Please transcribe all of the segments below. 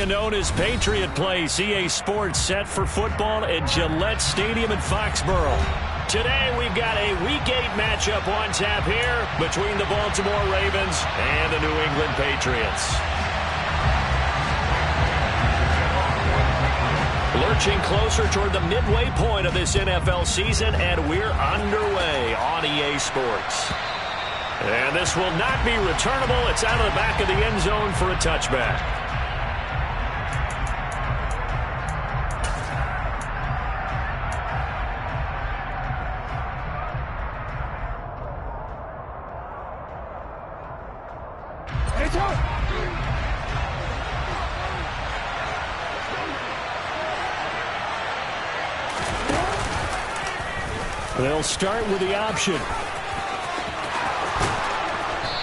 area known as Patriot Place. EA Sports set for football at Gillette Stadium in Foxborough. Today we've got a Week 8 matchup on tap here between the Baltimore Ravens and the New England Patriots. Lurching closer toward the midway point of this NFL season, and we're underway on EA Sports. And this will not be returnable. It's out of the back of the end zone for a touchback. They'll start with the option.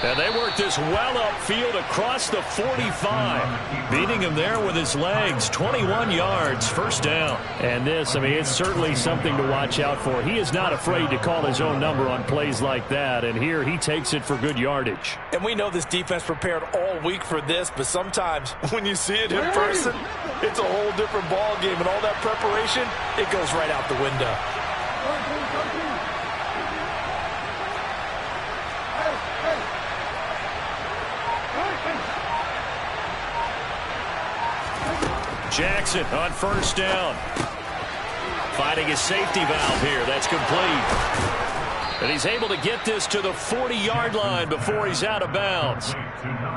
And they work this well upfield across the 45. Beating him there with his legs. 21 yards, first down. And this, it's certainly something to watch out for. He is not afraid to call his own number on plays like that. And here he takes it for good yardage. And we know this defense prepared all week for this, but sometimes when you see it in person, it's a whole different ball game. And all that preparation, it goes right out the window. Jackson on first down. Finding his safety valve here. That's complete. And he's able to get this to the 40-yard line before he's out of bounds.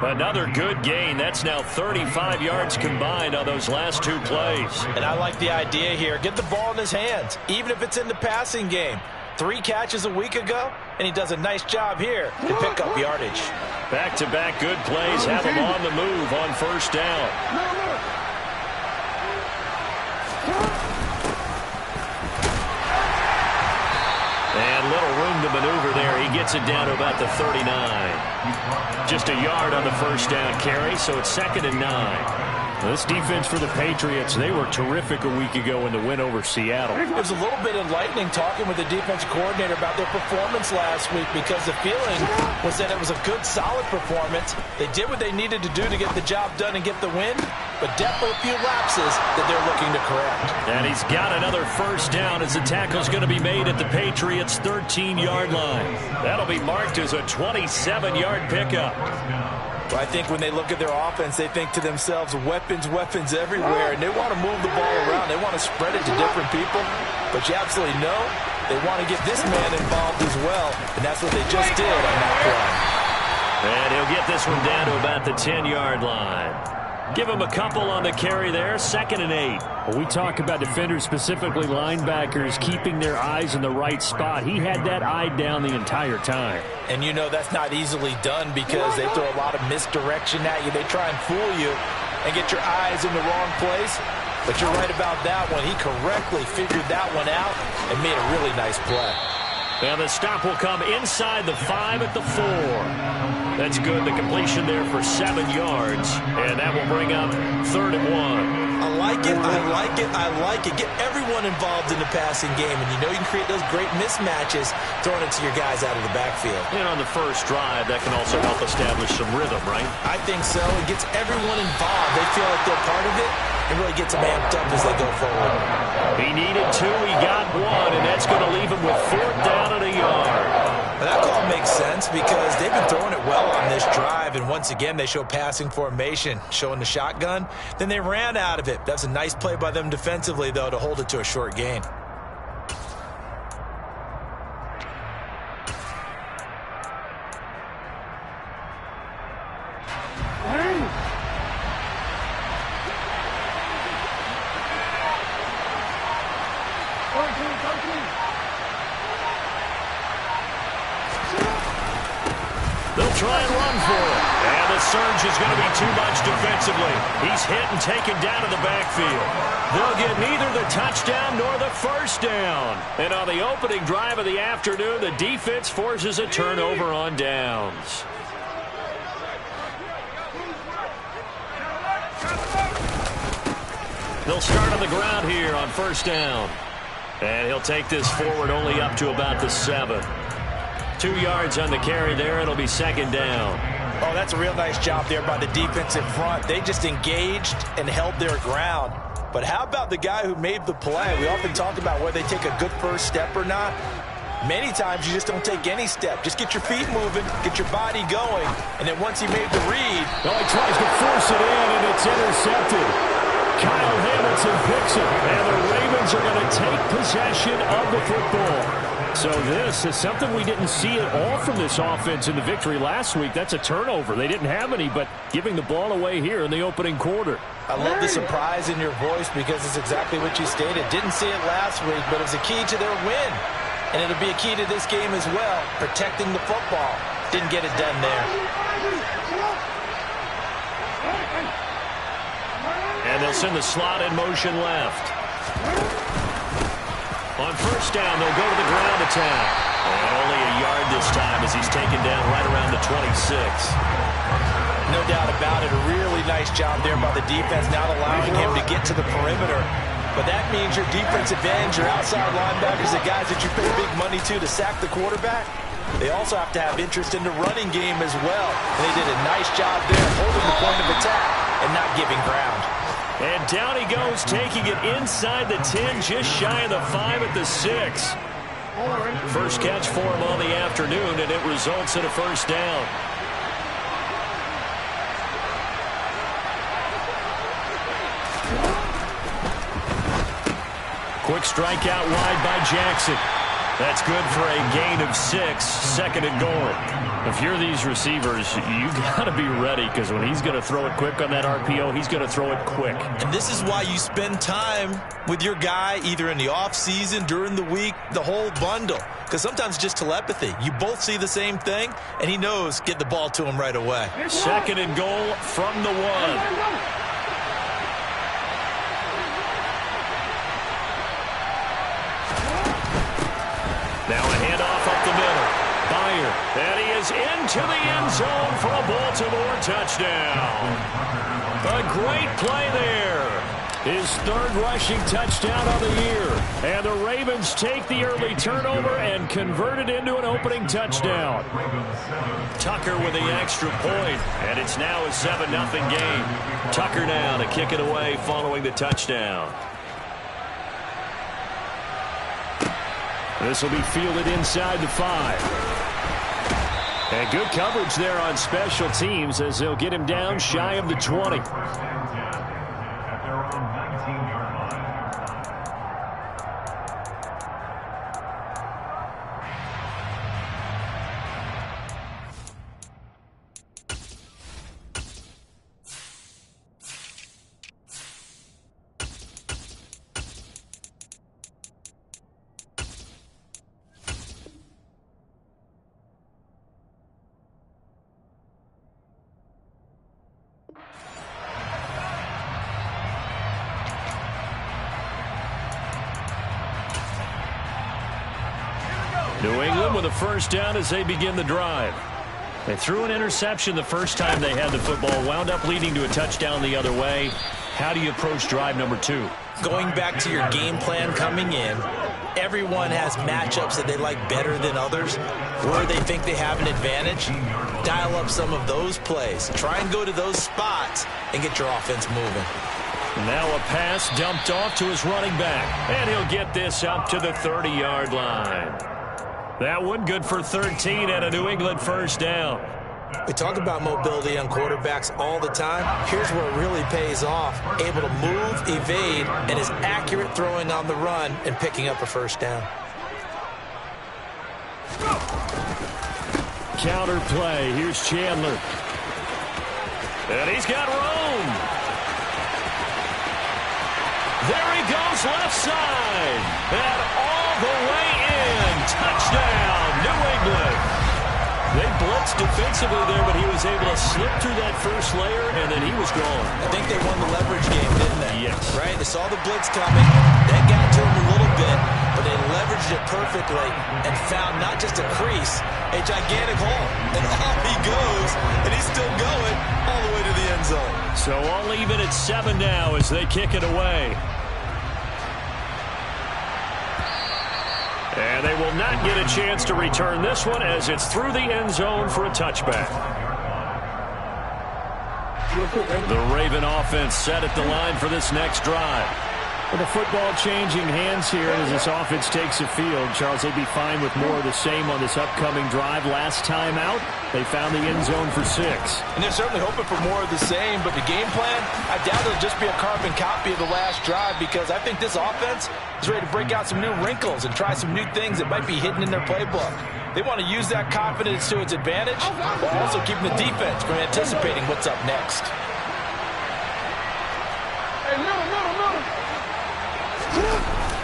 Another good gain. That's now 35 yards combined on those last two plays. And I like the idea here. Get the ball in his hands, even if it's in the passing game. 3 catches a week ago, and he does a nice job here to pick up yardage. Back-to-back good plays have him on the move on first down. And little room to maneuver there. He gets it down to about the 39. Just a yard on the first down carry, so it's 2nd and 9. This defense for the Patriots, they were terrific a week ago in the win over Seattle. It was a little bit enlightening talking with the defensive coordinator about their performance last week, because the feeling was that it was a good, solid performance. They did what they needed to do to get the job done and get the win, but definitely a few lapses that they're looking to correct. And he's got another first down as the tackle's going to be made at the Patriots' 13-yard line. That'll be marked as a 27-yard pickup. Well, I think when they look at their offense, they think to themselves, weapons, weapons everywhere, and they want to move the ball around. They want to spread it to different people, but you absolutely know they want to get this man involved as well, and that's what they just did on that play. And he'll get this one down to about the 10-yard line. Give him a couple on the carry there, 2nd and 8. Well, we talk about defenders, specifically linebackers, keeping their eyes in the right spot. He had that eye down the entire time. And you know that's not easily done because they throw a lot of misdirection at you. They try and fool you and get your eyes in the wrong place. But you're right about that one. He correctly figured that one out and made a really nice play. And the stop will come inside the 5 at the 4. That's good. The completion there for 7 yards. And that will bring up 3rd and 1. I like it, I like it, I like it. Get everyone involved in the passing game. And you know you can create those great mismatches throwing it to your guys out of the backfield. And on the first drive, that can also help establish some rhythm, right? I think so. It gets everyone involved. They feel like they're part of it. It really gets them amped up as they go forward. He needed 2. He got 1. And that's going to leave him with 4th down and a yard. That call makes sense because they've been throwing it well on this drive, and once again they show passing formation, showing the shotgun. Then they ran out of it. That's a nice play by them defensively, though, to hold it to a short gain. They'll try and run for it. And the surge is going to be too much defensively. He's hit and taken down to the backfield. They'll get neither the touchdown nor the first down. And on the opening drive of the afternoon, the defense forces a turnover on downs. They'll start on the ground here on first down. And he'll take this forward only up to about the 7. 2 yards on the carry there. It'll be 2nd down. Oh, that's a real nice job there by the defensive front. They just engaged and held their ground. But how about the guy who made the play? We often talk about whether they take a good first step or not. Many times you just don't take any step. Just get your feet moving, get your body going, and then once he made the read... Well, he tries to force it in, and it's intercepted. Kyle Hamilton picks it, and the Ravens are going to take possession of the football. So this is something we didn't see at all from this offense in the victory last week. That's a turnover. They didn't have any, but giving the ball away here in the opening quarter. I love the surprise in your voice because it's exactly what you stated. Didn't see it last week, but it was a key to their win. And it'll be a key to this game as well, protecting the football. Didn't get it done there. And they'll send the slot in motion left. On first down, they'll go to the ground attack. And only a yard this time as he's taken down right around the 26. No doubt about it. A really nice job there by the defense, not allowing him to get to the perimeter. But that means your defensive ends, your outside linebackers, the guys that you pay big money to sack the quarterback, they also have to have interest in the running game as well. And they did a nice job there holding the point of attack and not giving ground. And down he goes, taking it inside the 10, just shy of the 5 at the 6. First catch for him on the afternoon, and it results in a first down. Quick strikeout wide by Jackson. That's good for a gain of 6, second and goal. If you're these receivers, you got to be ready because when he's going to throw it quick on that RPO, he's going to throw it quick. And this is why you spend time with your guy either in the offseason, during the week, the whole bundle. Because sometimes just telepathy. You both see the same thing, and he knows get the ball to him right away. Second and goal from the 1. Now a handoff up the middle. Byer, and he is into the end zone for a Baltimore touchdown. A great play there. His third rushing touchdown of the year. And the Ravens take the early turnover and convert it into an opening touchdown. Tucker with the extra point, and it's now a 7-0 game. Tucker now to kick it away following the touchdown. This will be fielded inside the 5. And good coverage there on special teams as they'll get him down shy of the 20. New England with a first down as they begin the drive. They threw an interception the first time they had the football, wound up leading to a touchdown the other way. How do you approach drive number 2? Going back to your game plan coming in, everyone has matchups that they like better than others, where they think they have an advantage. Dial up some of those plays. Try and go to those spots and get your offense moving. Now a pass dumped off to his running back, and he'll get this up to the 30-yard line. That one good for 13 and a New England first down. We talk about mobility on quarterbacks all the time. Here's where it really pays off. Able to move, evade, and is accurate throwing on the run and picking up a first down. Counter play. Here's Chandler. And he's got room. There he goes left side. And all the way in. Touchdown, New England. They blitzed defensively there, but he was able to slip through that first layer, and then he was gone. I think they won the leverage game, didn't they? Yes. Right? They saw the blitz coming. That got to him a little bit, but they leveraged it perfectly and found not just a crease, a gigantic hole. And off he goes, and he's still going all the way to the end zone. So all even at 7 now as they kick it away. And they will not get a chance to return this one as it's through the end zone for a touchback. The Raven offense set at the line for this next drive. With the football changing hands here as this offense takes the field, Charles, they'd be fine with more of the same on this upcoming drive. Last time out, they found the end zone for 6. And they're certainly hoping for more of the same, but the game plan, I doubt it'll just be a carbon copy of the last drive, because I think this offense is ready to break out some new wrinkles and try some new things that might be hidden in their playbook. They want to use that confidence to its advantage, while also keeping the defense from anticipating what's up next.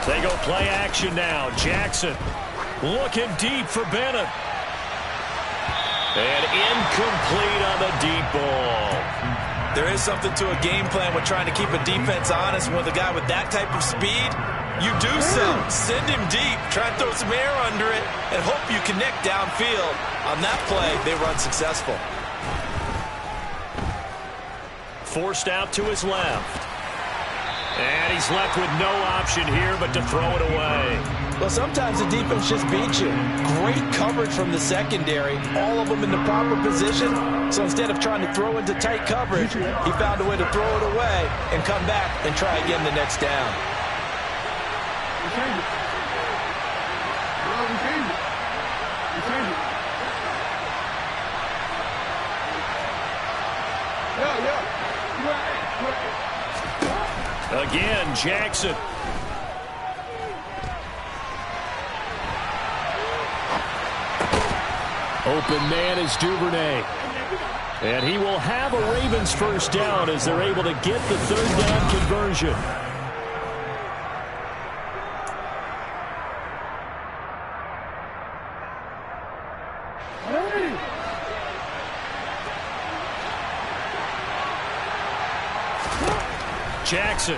They go play action now. Jackson looking deep for Bennett. And incomplete on the deep ball. There is something to a game plan with trying to keep a defense honest. With a guy with that type of speed, you do so. Send him deep. Try and throw some air under it and hope you connect downfield. On that play, they run successful. Forced out to his left. And he's left with no option here but to throw it away. Well, sometimes the defense just beats you. Great coverage from the secondary. All of them in the proper position. So instead of trying to throw into tight coverage, he found a way to throw it away and come back and try again the next down. Again, Jackson. Open man is Duvernay. And he will have a Ravens first down as they're able to get the third down conversion. Jackson.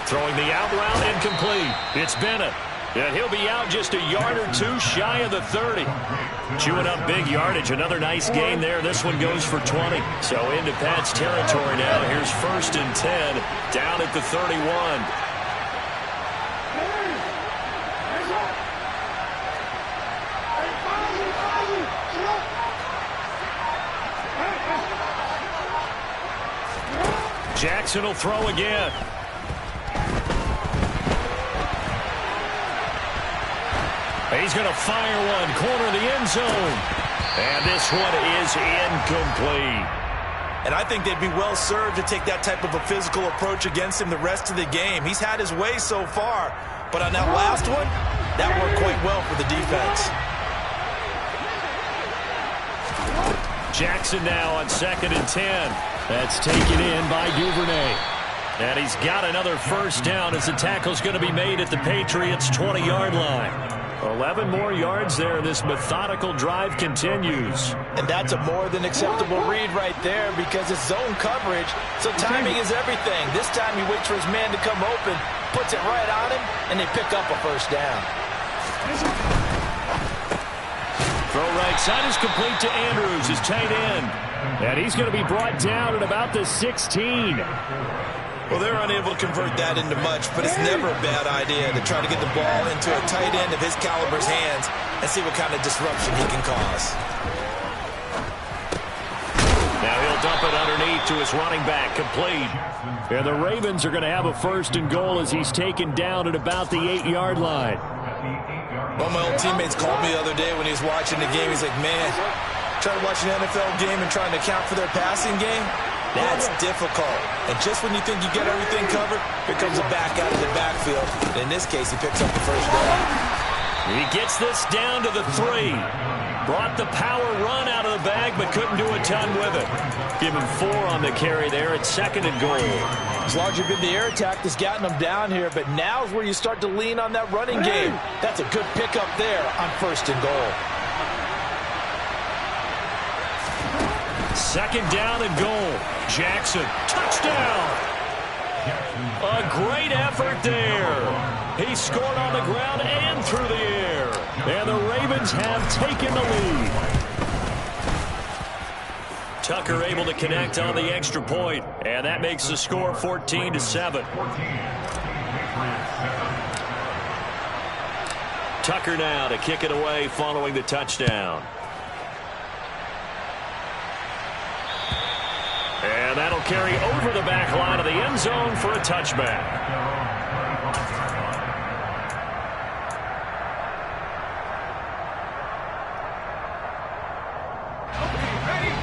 Throwing the out route incomplete. It's Bennett. And he'll be out just a yard or two shy of the 30. Chewing up big yardage. Another nice gain there. This one goes for 20. So into Pat's territory now. Here's 1st and 10 down at the 31. Jackson will throw again. He's going to fire one, corner of the end zone. And this one is incomplete. And I think they'd be well served to take that type of a physical approach against him the rest of the game. He's had his way so far, but on that last one, that worked quite well for the defense. Jackson now on 2nd and 10. That's taken in by Duvernay. And he's got another first down as the tackle's going to be made at the Patriots' 20-yard line. 11 more yards there. This methodical drive continues. And that's a more than acceptable read right there, because it's zone coverage, so timing is everything. This time he waits for his man to come open, puts it right on him, and they pick up a first down. Throw right side is complete to Andrews, his tight end. And he's going to be brought down at about the 16. Well, they're unable to convert that into much, but it's never a bad idea to try to get the ball into a tight end of his caliber's hands and see what kind of disruption he can cause. Now he'll dump it underneath to his running back, complete. And the Ravens are going to have a 1st and goal as he's taken down at about the 8-yard line. One of my old teammates called me the other day when he was watching the game. He's like, man, trying to watch an NFL game and trying to account for their passing game? That's difficult. And just when you think you get everything covered, here comes a back out of the backfield. And in this case, he picks up the first down. He gets this down to the 3. Brought the power run out of the bag, but couldn't do a ton with it. Give him 4 on the carry there at 2nd and goal. It's largely been the air attack that's gotten him down here, but now's where you start to lean on that running game. That's a good pickup there on 1st and goal. 2nd down and goal. Jackson, touchdown! A great effort there. He scored on the ground and through the air. And the Ravens have taken the lead. Tucker able to connect on the extra point, and that makes the score 14-7. Tucker now to kick it away following the touchdown. carry over the back line of the end zone for a touchback.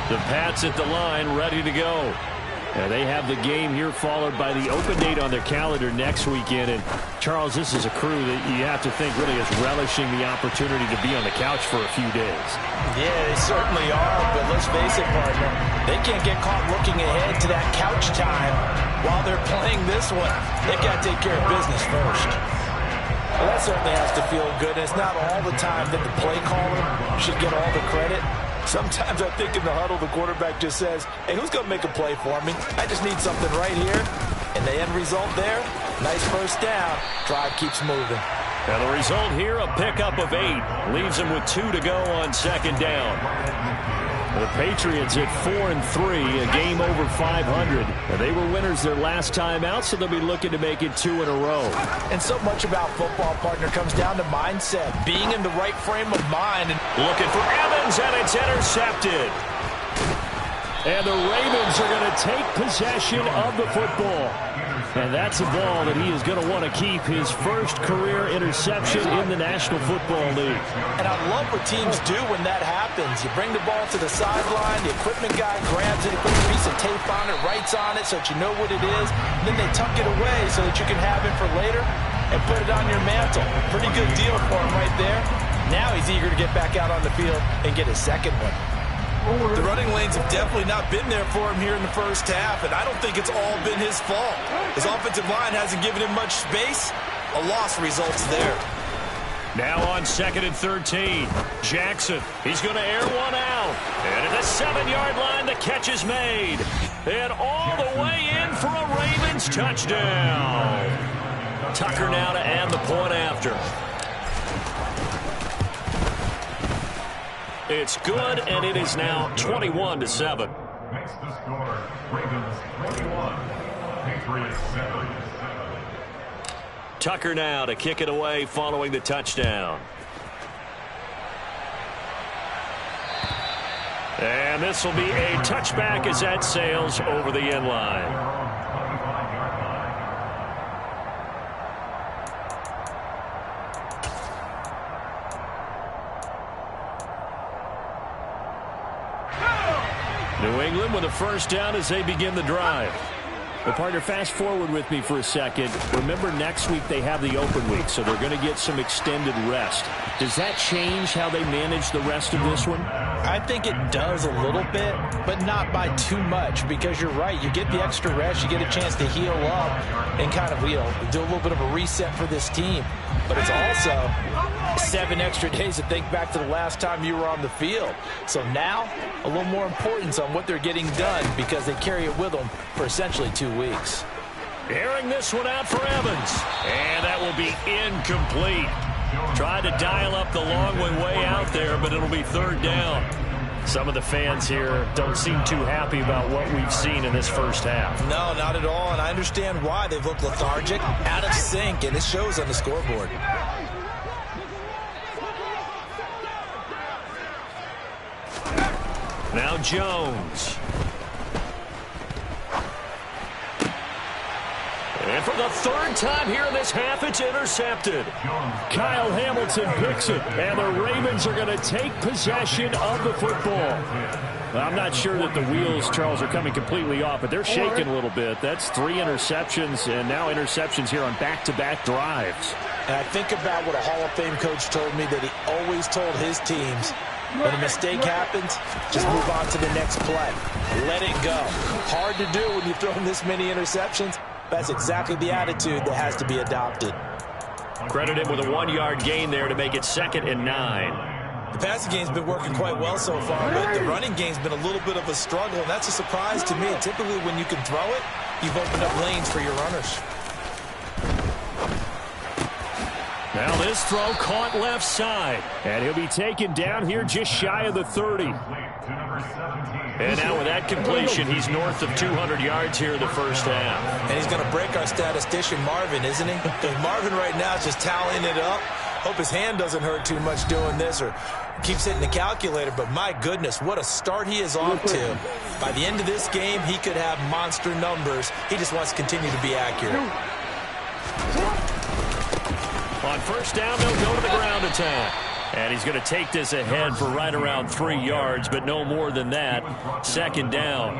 The Pats at the line, ready to go. They have the game here followed by the open date on their calendar next weekend. And, Charles, this is a crew that you have to think really is relishing the opportunity to be on the couch for a few days. Yeah, they certainly are, but let's face it, partner. They can't get caught looking ahead to that couch time while they're playing this one. They've got to take care of business first. Well, that certainly has to feel good. And it's not all the time that the play caller should get all the credit. Sometimes I think in the huddle, the quarterback just says, hey, who's going to make a play for me? I just need something right here. And the end result there, nice first down. Drive keeps moving. And the result here, a pickup of 8. Leaves them with 2 to go on second down. The Patriots at 4-3, a game over 500. They were winners their last time out, so they'll be looking to make it 2 in a row. And so much about football, partner, comes down to mindset, being in the right frame of mind. And looking for Evans, and it's intercepted. And the Ravens are going to take possession of the football. And that's a ball that he is going to want to keep, his first career interception in the National Football League. And I love what teams do when that happens. You bring the ball to the sideline, the equipment guy grabs it, he puts a piece of tape on it, writes on it so that you know what it is, and then they tuck it away so that you can have it for later and put it on your mantle. Pretty good deal for him right there. Now he's eager to get back out on the field and get his second one. The running lanes have definitely not been there for him here in the first half, and I don't think it's all been his fault. His offensive line hasn't given him much space. A loss results there. Now on 2nd and 13. Jackson, he's going to air one out. And at the 7-yard line, the catch is made. And all the way in for a Ravens touchdown. Tucker now to add the point after. It's good, and it is now 21-7. Makes the score Ravens 21, Patriots 7. Tucker now to kick it away following the touchdown. And this will be a touchback as that sails over the end line. New England with a first down as they begin the drive. Well, partner, fast forward with me for a second. Remember, next week they have the open week, so they're going to get some extended rest. Does that change how they manage the rest of this one? I think it does a little bit, but not by too much, because you're right. You get the extra rest, you get a chance to heal up and kind of, do a little bit of a reset for this team. But it's also 7 extra days to think back to the last time you were on the field. So now, a little more importance on what they're getting done because they carry it with them for essentially 2 weeks. Airing this one out for Evans. And that will be incomplete. Tried to dial up the long way out there, but it'll be 3rd down. Some of the fans here don't seem too happy about what we've seen in this first half. No, not at all, and I understand why. They've looked lethargic, out of sync, and it shows on the scoreboard. Now Jones. And for the 3rd time here in this half, it's intercepted. Kyle Hamilton picks it, and the Ravens are going to take possession of the football. Well, I'm not sure that the wheels, Charles, are coming completely off, but they're shaking a little bit. That's 3 interceptions, and now interceptions here on back-to-back drives. And I think about what a Hall of Fame coach told me that he always told his teams, when a mistake happens, just move on to the next play. Let it go. Hard to do when you've thrown this many interceptions. That's exactly the attitude that has to be adopted. Credit him with a 1-yard gain there to make it 2nd and 9. The passing game's been working quite well so far, but the running game's been a little bit of a struggle, and that's a surprise to me. Typically, when you can throw it, you've opened up lanes for your runners. Now this throw caught left side, and he'll be taken down here just shy of the 30. And now with that completion, he's north of 200 yards here in the first half. And he's going to break our statistician Marvin, isn't he? Marvin right now is just tallying it up. Hope his hand doesn't hurt too much doing this or keeps hitting the calculator, but my goodness, what a start he is off to. By the end of this game, he could have monster numbers. He just wants to continue to be accurate. On first down, they'll go to the ground attack. And he's going to take this ahead for right around 3 yards, but no more than that. Second down.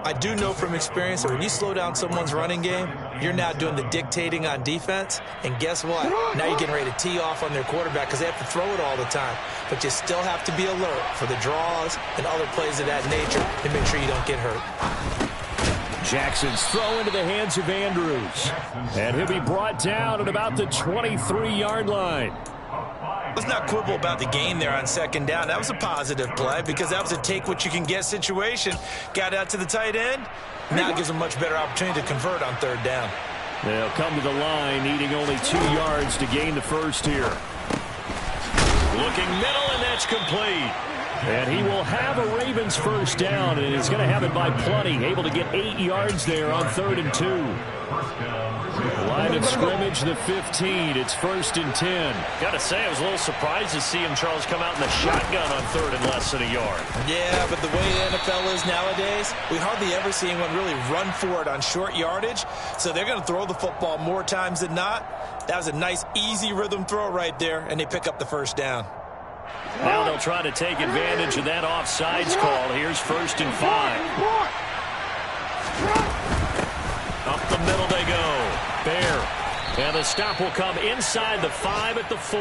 I do know from experience that when you slow down someone's running game, you're now doing the dictating on defense. And guess what? Now you're getting ready to tee off on their quarterback because they have to throw it all the time. But you still have to be alert for the draws and other plays of that nature to make sure you don't get hurt. Jackson's throw into the hands of Andrews. And he'll be brought down at about the 23-yard line. Let's not quibble about the gain there on second down. That was a positive play because that was a take-what-you-can-get situation. Got out to the tight end. Now it gives them a much better opportunity to convert on third down. They'll come to the line needing only 2 yards to gain the first here. Looking middle, and that's complete. And he will have a Ravens first down, and he's going to have it by plenty. Able to get 8 yards there on 3rd and 2. Line of scrimmage, the 15. It's 1st and 10. Got to say, I was a little surprised to see him, Charles, come out in the shotgun on 3rd and less than a yard. Yeah, but the way the NFL is nowadays, we hardly ever see anyone really run for it on short yardage. So they're going to throw the football more times than not. That was a nice, easy rhythm throw right there, and they pick up the first down. Now they'll try to take advantage of that offsides call. Here's 1st and 5. Up the middle they go. Bear. And the stop will come inside the 5 at the 4.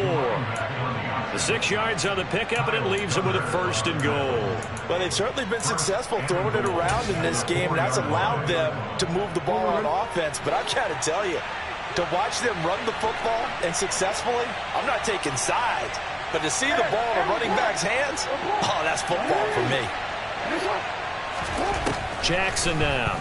The 6 yards on the pickup, and it leaves them with a 1st and goal. Well, they've certainly been successful throwing it around in this game, and that's allowed them to move the ball on offense. But I've got to tell you, to watch them run the football and successfully, I'm not taking sides. But to see the ball in a running back's hands, oh, that's football for me. Jackson now.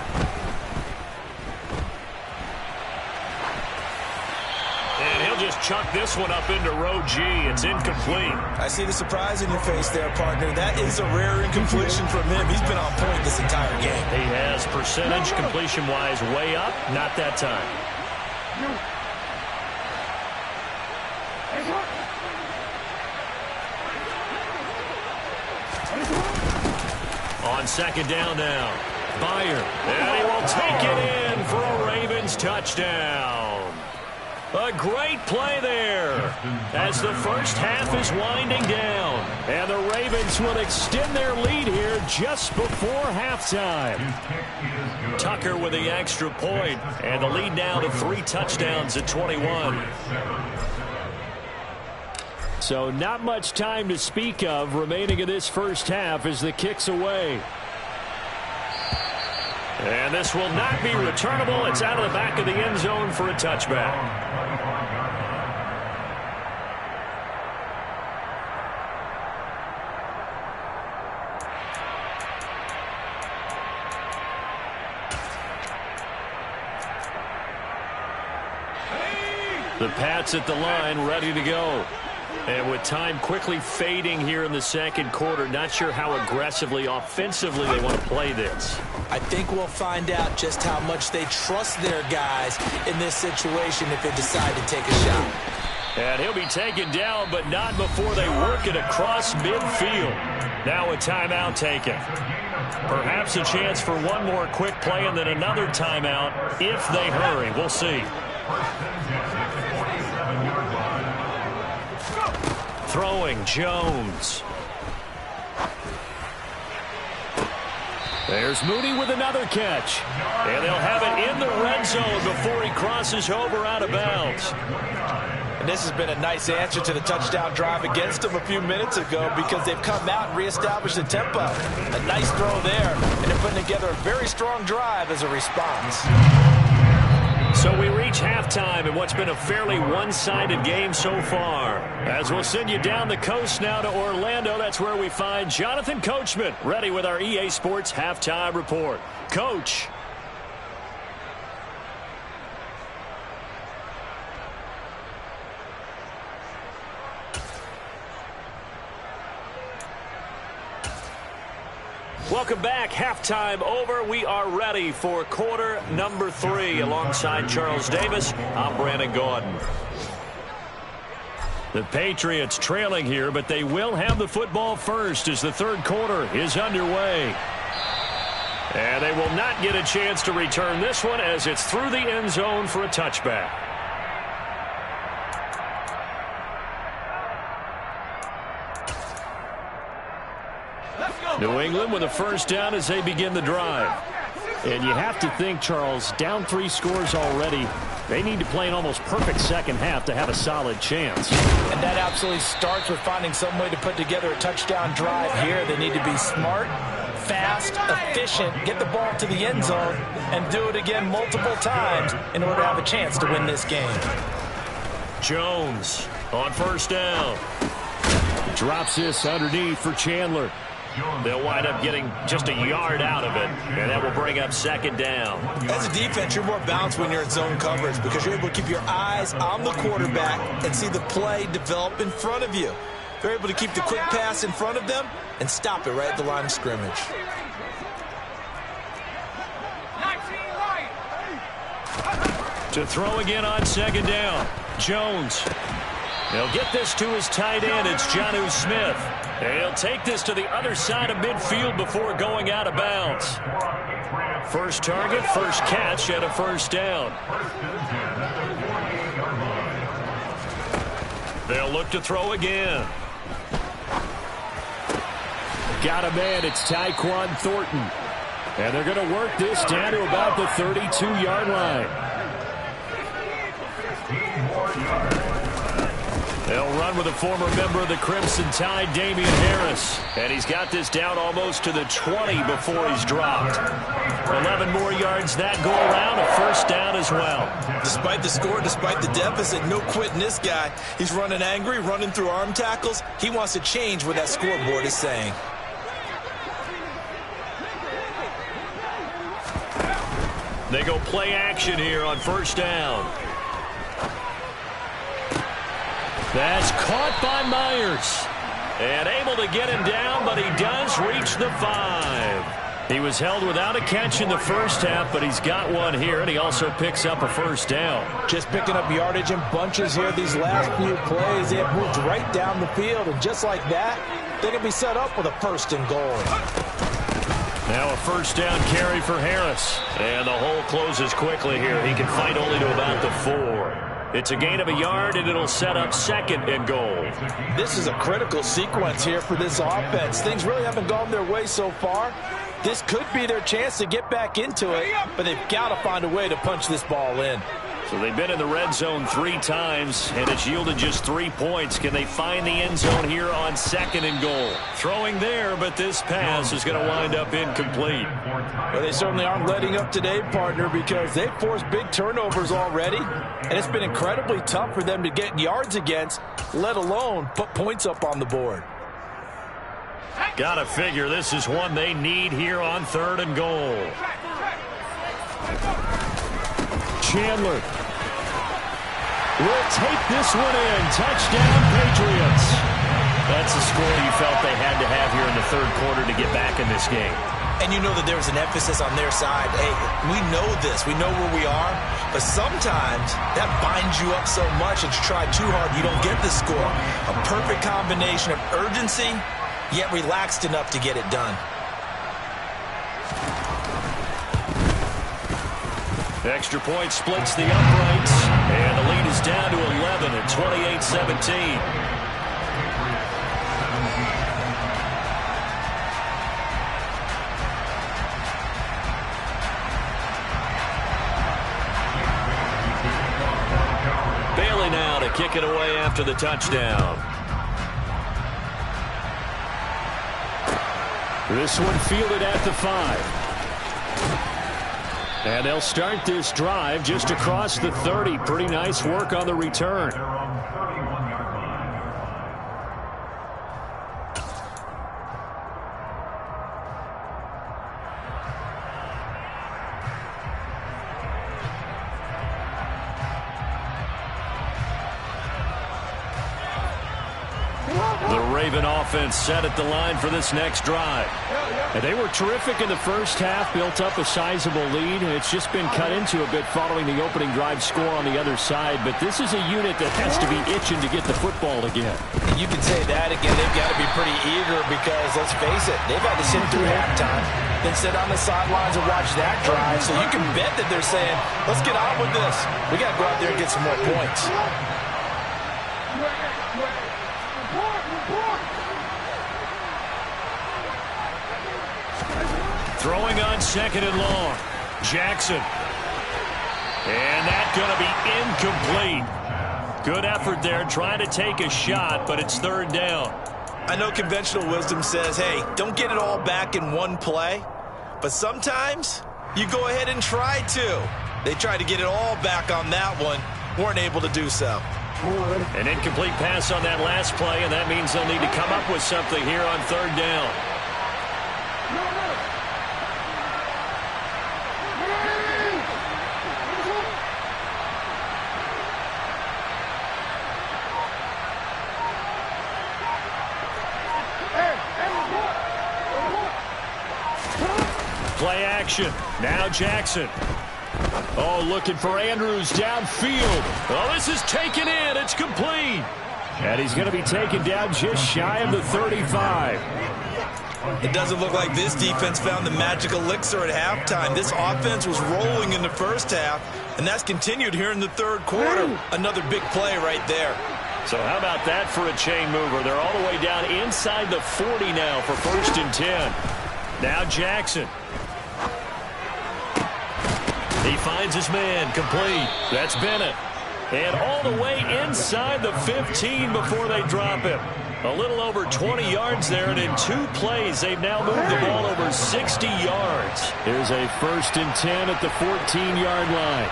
And he'll just chuck this one up into row G. It's incomplete. I see the surprise in your face there, partner. That is a rare incompletion from him. He's been on point this entire game. He has percentage completion-wise way up. Not that time. On second down now. Byer. And he will take it in for a Ravens touchdown. A great play there as the first half is winding down. And the Ravens will extend their lead here just before halftime. Tucker with the extra point, and the lead now to 3 touchdowns at 21. So not much time to speak of remaining in this first half as the kick's away. And this will not be returnable. It's out of the back of the end zone for a touchback. The Pats at the line, ready to go. And with time quickly fading here in the second quarter, not sure how aggressively, offensively they want to play this. I think we'll find out just how much they trust their guys in this situation if they decide to take a shot. And he'll be taken down, but not before they work it across midfield. Now a timeout taken. Perhaps a chance for one more quick play and then another timeout if they hurry. We'll see. Throwing, Jones. There's Mooney with another catch. And they'll have it in the red zone before he crosses over out of bounds. And this has been a nice answer to the touchdown drive against them a few minutes ago because they've come out and reestablished the tempo. A nice throw there, and they're putting together a very strong drive as a response. So we reach halftime in what's been a fairly one-sided game so far. As we'll send you down the coast now to Orlando, that's where we find Jonathan Coachman ready with our EA Sports Halftime Report. Coach. Welcome back. Halftime over. We are ready for quarter number 3. Alongside Charles Davis, I'm Brandon Gordon. The Patriots trailing here, but they will have the football first as the third quarter is underway. And they will not get a chance to return this one as it's through the end zone for a touchback. New England with a first down as they begin the drive. And you have to think, Charles, down 3 scores already. They need to play an almost perfect second half to have a solid chance. And that absolutely starts with finding some way to put together a touchdown drive here. They need to be smart, fast, efficient, get the ball to the end zone, and do it again multiple times in order to have a chance to win this game. Jones on first down. Drops this underneath for Chandler. They'll wind up getting just a yard out of it, and that will bring up second down. As a defense, you're more balanced when you're in zone coverage because you're able to keep your eyes on the quarterback and see the play develop in front of you. They're able to keep the quick pass in front of them and stop it right at the line of scrimmage. To throw again on second down. Jones. He'll get this to his tight end. It's Jonnu Smith. And he'll take this to the other side of midfield before going out of bounds. First target, first catch, and a first down. They'll look to throw again. Got a man. It's Tyquan Thornton. And they're going to work this down to about the 32-yard line. They'll run with a former member of the Crimson Tide, Damian Harris. And he's got this down almost to the 20 before he's dropped. 11 more yards that go around, a first down as well. Despite the score, despite the deficit, no quitting this guy. He's running angry, running through arm tackles. He wants to change what that scoreboard is saying. They go play action here on first down. That's caught by Myers. And able to get him down, but he does reach the 5. He was held without a catch in the first half, but he's got one here, and he also picks up a first down. Just picking up yardage in bunches here these last few plays. They have moved right down the field, and just like that, they can be set up with a first and goal. Now a first down carry for Harris. And the hole closes quickly here. He can fight only to about the 4. It's a gain of a yard, and it'll set up second and goal. This is a critical sequence here for this offense. Things really haven't gone their way so far. This could be their chance to get back into it, but they've got to find a way to punch this ball in. So they've been in the red zone 3 times, and it's yielded just 3 points. Can they find the end zone here on second and goal? Throwing there, but this pass is going to wind up incomplete. Well, they certainly aren't letting up today, partner, because they've forced big turnovers already, and it's been incredibly tough for them to get yards against, let alone put points up on the board. Gotta figure this is one they need here on third and goal. Chandler will take this one in. Touchdown, Patriots. That's a score you felt they had to have here in the third quarter to get back in this game. And you know that there was an emphasis on their side. Hey, we know this. We know where we are. But sometimes that binds you up so much that you try too hard, you don't get the score. A perfect combination of urgency, yet relaxed enough to get it done. Extra point splits the uprights, and the lead is down to 11 at 28-17. Bailey now to kick it away after the touchdown. This one fielded at the 5. And they'll start this drive just across the 30. Pretty nice work on the return. The Raven offense set at the line for this next drive. And they were terrific in the first half, built up a sizable lead, and it's just been cut into a bit following the opening drive score on the other side. But this is a unit that has to be itching to get the football again. You can say that again. They've got to be pretty eager because, let's face it, they've had to sit through halftime, then sit on the sidelines and watch that drive. So you can bet that they're saying, let's get on with this. We got to go out there and get some more points. Throwing on second and long. Jackson. And that's going to be incomplete. Good effort there trying to take a shot, but it's third down. I know conventional wisdom says, hey, don't get it all back in one play. But sometimes you go ahead and try to. They tried to get it all back on that one. Weren't able to do so. An incomplete pass on that last play, and that means they'll need to come up with something here on third down. Play action. Now Jackson. Oh, looking for Andrews downfield. Oh, this is taken in. It's complete. And he's going to be taken down just shy of the 35. It doesn't look like this defense found the magic elixir at halftime. This offense was rolling in the first half, and that's continued here in the third quarter. Another big play right there. So how about that for a chain mover? They're all the way down inside the 40 now for 1st and 10. Now Jackson. He finds his man, complete. That's Bennett. And all the way inside the 15 before they drop him. A little over 20 yards there, and in 2 plays, they've now moved the ball over 60 yards. Here's a 1st and 10 at the 14-yard line.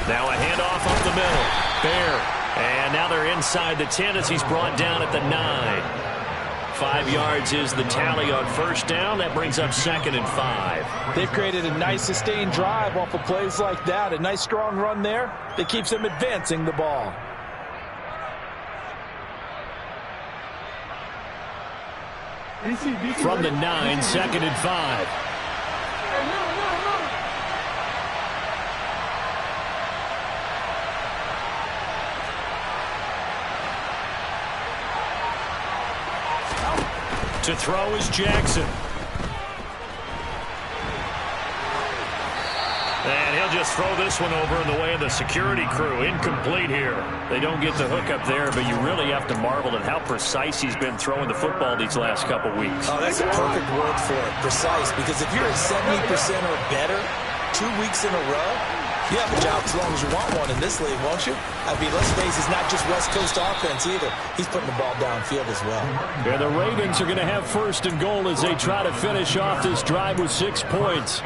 Now a handoff up the middle. Bear. And now they're inside the 10 as he's brought down at the 9. 5 yards is the tally on 1st down. That brings up 2nd and 5. They've created a nice sustained drive off of plays like that. A nice strong run there that keeps them advancing the ball. From the 9, 2nd and 5. To throw is Jackson. And he'll just throw this one over in the way of the security crew. Incomplete here. They don't get the hook up there, but you really have to marvel at how precise he's been throwing the football these last couple weeks. Oh, that's a perfect word for it, precise, because if you're at 70% or better 2 weeks in a row, you have a job as long as you want one in this league, won't you? I mean, let's face it, it's not just West Coast offense either. He's putting the ball downfield as well. Yeah, the Ravens are going to have 1st and goal as they try to finish off this drive with 6 points.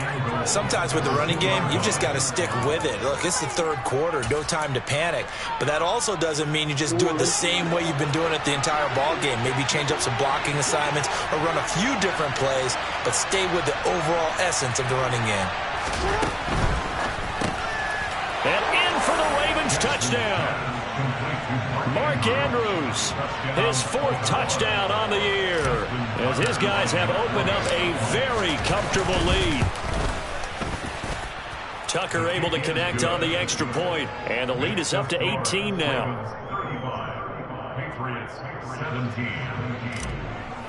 Sometimes with the running game, you've just got to stick with it. Look, it's the third quarter, no time to panic. But that also doesn't mean you just do it the same way you've been doing it the entire ball game. Maybe change up some blocking assignments or run a few different plays, but stay with the overall essence of the running game. And in for the Ravens touchdown. Mark Andrews, his 4th touchdown on the year, as his guys have opened up a very comfortable lead. Tucker able to connect on the extra point, and the lead is up to 18 now. Patriots 17.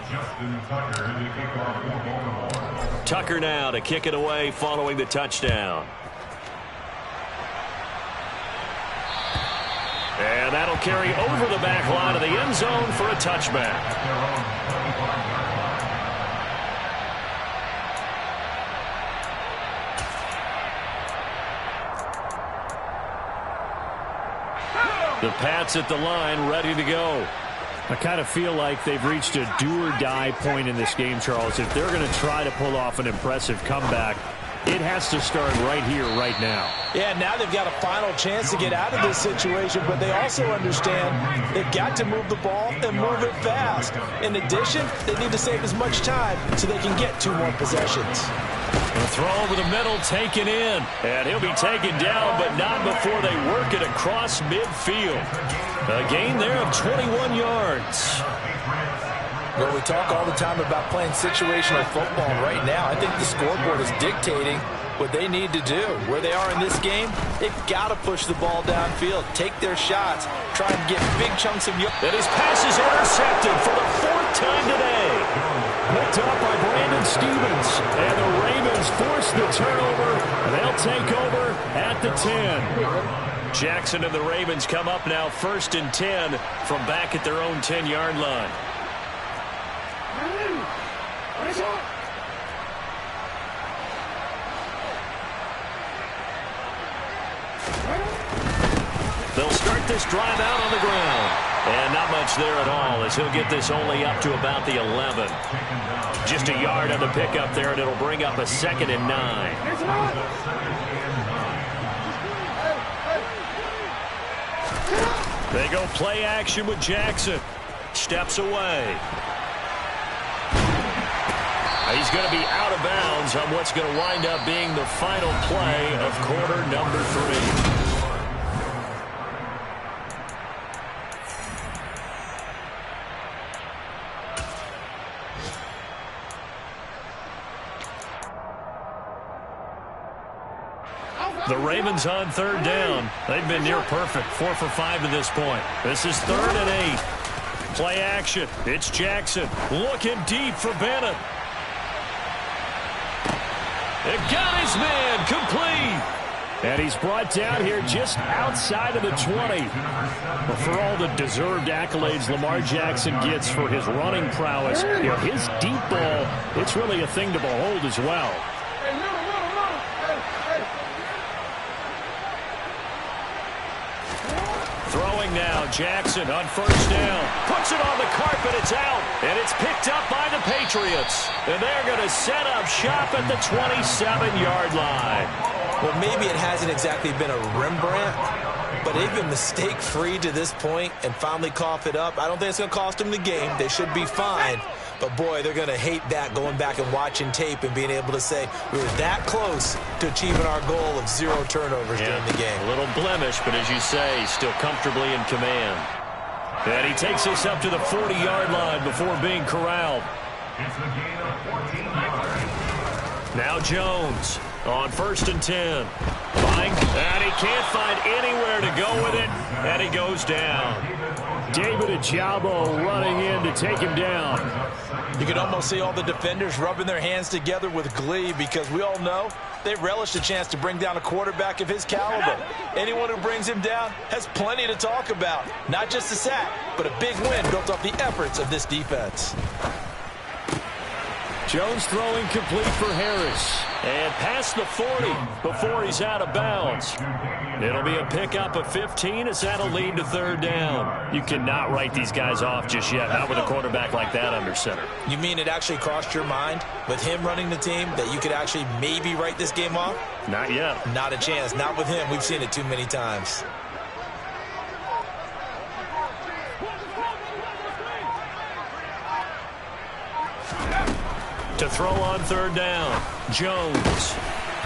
Justin Tucker to kick off for Baltimore. Tucker now to kick it away following the touchdown. And that'll carry over the back line of the end zone for a touchback. The Pats at the line, ready to go. I kind of feel like they've reached a do-or-die point in this game, Charles. If they're going to try to pull off an impressive comeback, It has to start right here, right now. Yeah, now they've got a final chance to get out of this situation, but they also understand they've got to move the ball and move it fast. In addition, they need to save as much time so they can get 2 more possessions. The throw over the middle taken in. And he'll be taken down, but not before they work it across midfield. A gain there of 21 yards. Well, we talk all the time about playing situational football. Right now, I think the scoreboard is dictating what they need to do. Where they are in this game, they've got to push the ball downfield, take their shots, try and get big chunks of yards. And his pass is intercepted for the 4th time today. Picked up by Brandon Stevens. And the Ravens force the turnover. And they'll take over at the 10. Jackson and the Ravens come up now 1st and 10 from back at their own 10-yard line. They'll start this drive out on the ground. And not much there at all, as he'll get this only up to about the 11. Just a yard on the pickup there, and it'll bring up a 2nd and 9. They go play action with Jackson. Steps away. He's going to be out of bounds on what's going to wind up being the final play of quarter number 3. The Ravens on 3rd down. They've been near perfect, 4 for 5 to this point. This is 3rd and 8. Play action. It's Jackson looking deep for Bennett. It got his man complete. And he's brought down here just outside of the 20. But for all the deserved accolades Lamar Jackson gets for his running prowess, his deep ball, it's really a thing to behold as well. Throwing now, Jackson on 1st down. Puts it on the carpet, it's out. And it's picked up by the Patriots. And they're going to set up shop at the 27-yard line. Well, maybe it hasn't exactly been a Rembrandt, but they've been mistake-free to this point and finally cough it up. I don't think it's going to cost them the game. They should be fine. But, boy, they're going to hate that, going back and watching tape and being able to say we were that close to achieving our goal of 0 turnovers during the game. A little blemish, but as you say, still comfortably in command. And he takes us up to the 40-yard line before being corralled. Now Jones on 1st and 10. And he can't find anywhere to go with it, and he goes down. David Ajabo running in to take him down. You can almost see all the defenders rubbing their hands together with glee because we all know they relish the chance to bring down a quarterback of his caliber. Anyone who brings him down has plenty to talk about. Not just a sack, but a big win built off the efforts of this defense. Jones throwing complete for Harris. And past the 40 before he's out of bounds. It'll be a pickup of 15 as that'll lead to 3rd down. You cannot write these guys off just yet, not with a quarterback like that under center. You mean it actually crossed your mind with him running the team that you could actually maybe write this game off? Not yet. Not a chance. Not with him. We've seen it too many times. To throw on 3rd down, Jones.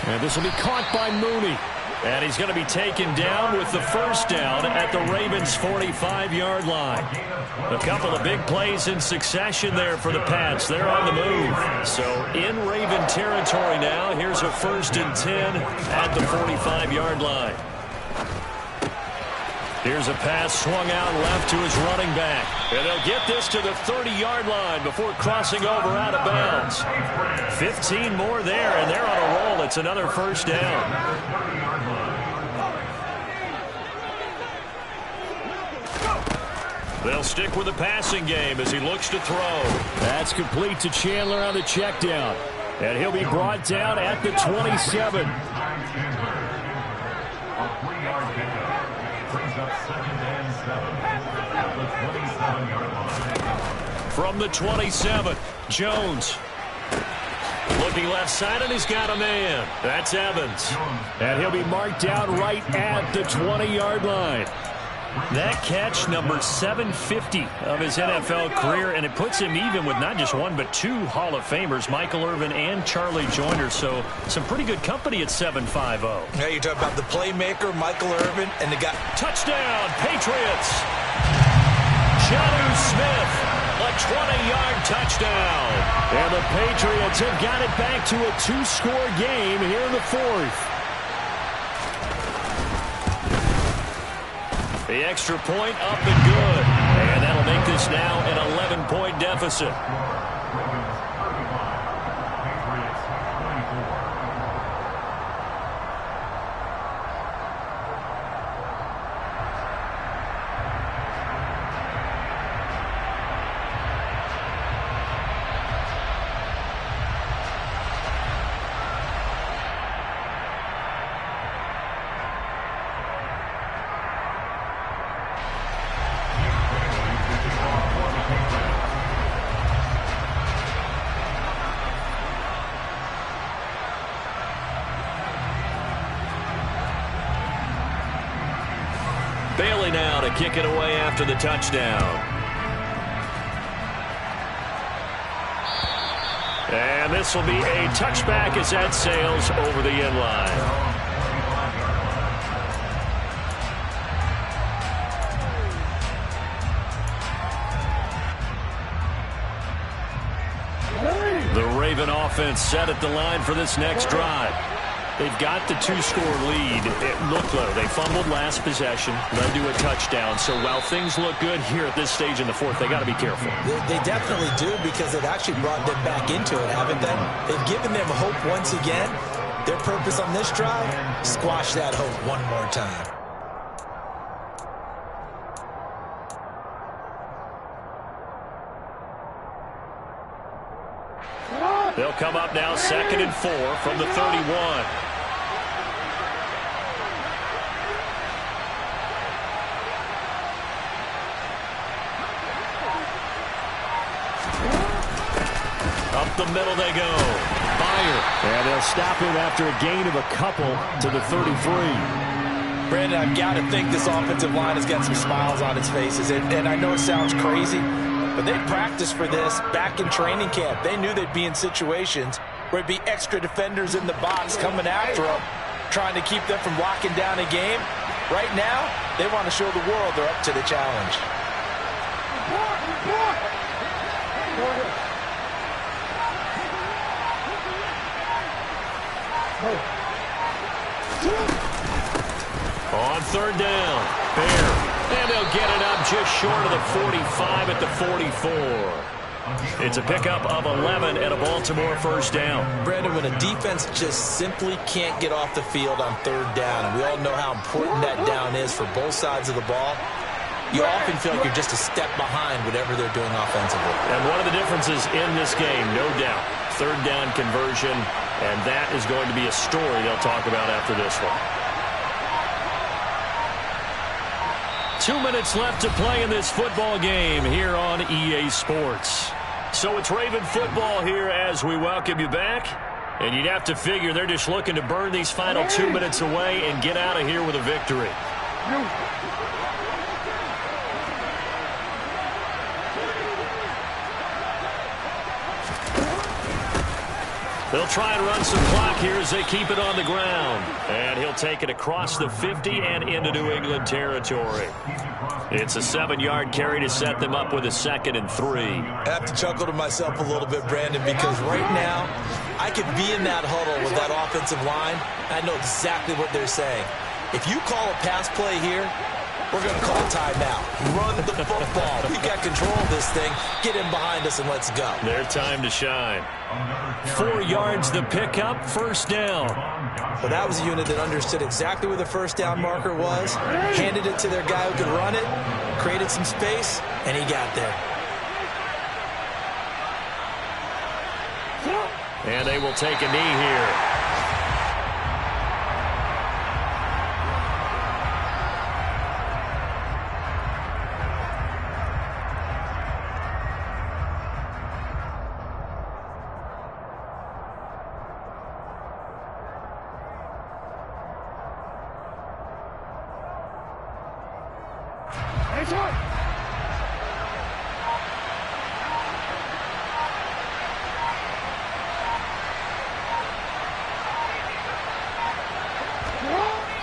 And this will be caught by Mooney. And he's going to be taken down with the 1st down at the Ravens' 45-yard line. A couple of big plays in succession there for the Pats. They're on the move. So in Raven territory now, here's a 1st and 10 at the 45-yard line. Here's a pass swung out left to his running back. And they'll get this to the 30-yard line before crossing over out of bounds. 15 more there, and they're on a roll. It's another 1st down. They'll stick with the passing game as he looks to throw. That's complete to Chandler on the check down. And he'll be brought down at the 27. From the 27, Jones Looking left side, and he's got a man. That's Evans. And he'll be marked down right at the 20-yard line. That catch, number 750 of his NFL career, and it puts him even with not just one but two Hall of Famers, Michael Irvin and Charlie Joyner. So some pretty good company at 750. Now you're talking about the playmaker, Michael Irvin, and the guy. Touchdown, Patriots. Jonnu Smith, a 20-yard touchdown. And the Patriots have got it back to a two-score game here in the fourth. The extra point up and good. And that'll make this now an 11-point deficit. Bailey now to kick it away after the touchdown. And this will be a touchback as that sails over the end line. The Raven offense set at the line for this next drive. They've got the two-score lead. It looked low. They fumbled last possession, led to a touchdown. So while things look good here at this stage in the fourth, they got to be careful. They definitely do, because they've actually brought them back into it, haven't they? They've given them hope once again. Their purpose on this drive, squash that hope one more time. They'll come up now 2nd and 4 from the 31. Up the middle they go. Fire. And they'll stop him after a gain of a couple to the 33. Brandon, I've got to think this offensive line has got some smiles on its faces. And I know it sounds crazy, but they practiced for this back in training camp. They knew they'd be in situations where it'd be extra defenders in the box coming after them, trying to keep them from locking down a game. Right now, they want to show the world they're up to the challenge. On 3rd down, Bear. And they'll get it up just short of the 45 at the 44. It's a pickup of 11 and a Baltimore first down. Brandon, when a defense just simply can't get off the field on 3rd down, and we all know how important that down is for both sides of the ball, you often feel like you're just a step behind whatever they're doing offensively. And one of the differences in this game, no doubt, 3rd down conversion, and that is going to be a story they'll talk about after this one. 2 minutes left to play in this football game here on EA Sports. So it's Raven football here as we welcome you back. And you'd have to figure they're just looking to burn these final 2 minutes away and get out of here with a victory. They'll try and run some clock here as they keep it on the ground. And he'll take it across the 50 and into New England territory. It's a 7-yard carry to set them up with a 2nd and 3. I have to chuckle to myself a little bit, Brandon, because right now I could be in that huddle with that offensive line. I know exactly what they're saying. If you call a pass play here, we're going to call timeout. Run the football. We've got control of this thing. Get in behind us and let's go. Their time to shine. 4 yards the pickup, 1st down. Well, that was a unit that understood exactly where the 1st down marker was, handed it to their guy who could run it, created some space, and he got there. And they will take a knee here.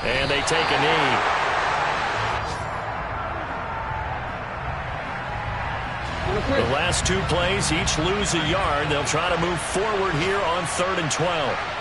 And they take a knee. The last two plays each lose a yard. They'll try to move forward here on 3rd and 12.